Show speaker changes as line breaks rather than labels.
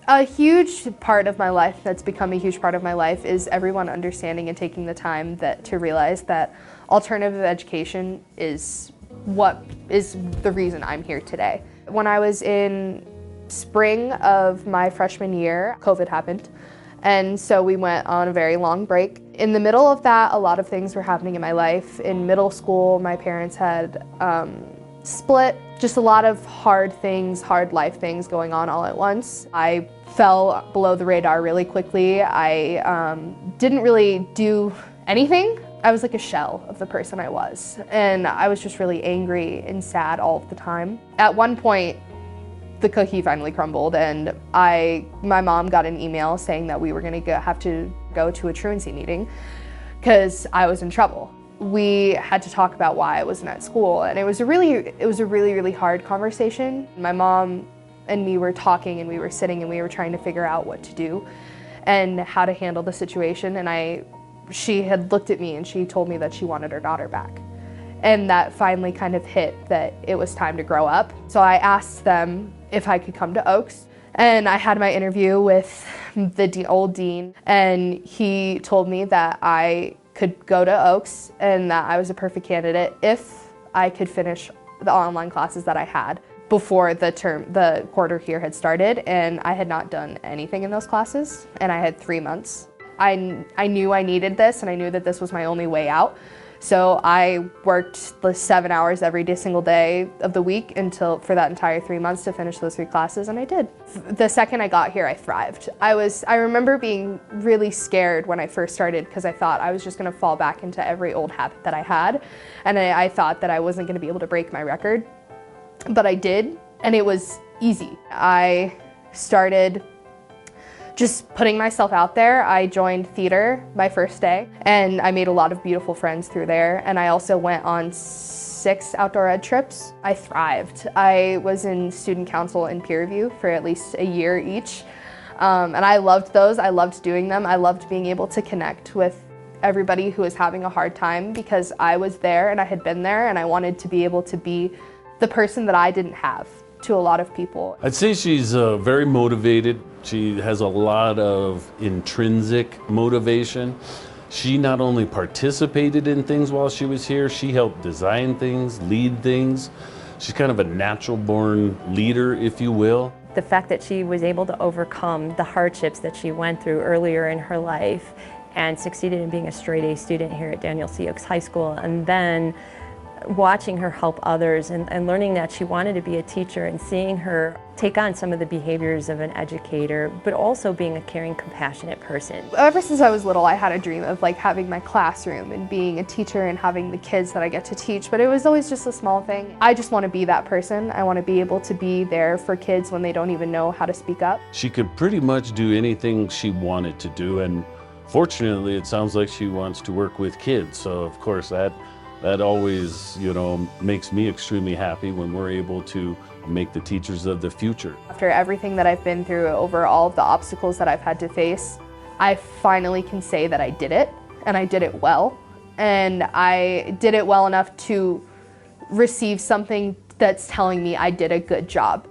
A huge part of my life that's become a huge part of my life is everyone understanding and taking the time to realize that alternative education is what is the reason I'm here today. When I was in spring of my freshman year, COVID happened. And so we went on a very long break. In the middle of that, a lot of things were happening in my life. In middle school, my parents had split. Just a lot of hard things, hard life things going on all at once. I fell below the radar really quickly. I didn't really do anything. I was like a shell of the person I was. And I was just really angry and sad all of the time. At one point, the cookie finally crumbled, and my mom got an email saying that we were going to have to go to a truancy meeting because I was in trouble. We had to talk about why I wasn't at school, and it was a really hard conversation. My mom and me were talking, and we were sitting, and we were trying to figure out what to do and how to handle the situation. And she had looked at me and she told me that she wanted her daughter back. And that finally kind of hit that it was time to grow up. So I asked them if I could come to Oaks. And I had my interview with the old dean, and he told me that I could go to Oaks and that I was a perfect candidate if I could finish the online classes that I had before the quarter here had started. And I had not done anything in those classes, and I had 3 months. I knew I needed this, and I knew that this was my only way out. So I worked the 7 hours every single day of the week for that entire 3 months to finish those 3 classes, and I did. The second I got here, I thrived. I remember being really scared when I first started because I thought I was just gonna fall back into every old habit that I had, and I thought that I wasn't gonna be able to break my record, but I did, and it was easy. I started just putting myself out there. I joined theater my first day, and I made a lot of beautiful friends through there. And I also went on 6 outdoor ed trips. I thrived. I was in student council and peer review for at least a year each. And I loved those. I loved doing them. I loved being able to connect with everybody who was having a hard time because I was there and I had been there, and I wanted to be able to be the person that I didn't have to a lot of people.
I'd say she's very motivated. She has a lot of intrinsic motivation. She not only participated in things while she was here, she helped design things, lead things. She's kind of a natural born leader, if you will.
The fact that she was able to overcome the hardships that she went through earlier in her life and succeeded in being a straight A student here at Daniel C. Oaks High School, and then watching her help others and learning that she wanted to be a teacher and seeing her take on some of the behaviors of an educator, but also being a caring, compassionate person.
Ever since I was little, I had a dream of having my classroom and being a teacher and having the kids that I get to teach, but it was always just a small thing. I just want to be that person. I want to be able to be there for kids when they don't even know how to speak up.
She could pretty much do anything she wanted to do, and fortunately it sounds like she wants to work with kids, so of course that always, makes me extremely happy when we're able to make the teachers of the future.
After everything that I've been through, over all of the obstacles that I've had to face, I finally can say that I did it, and I did it well. And I did it well enough to receive something that's telling me I did a good job.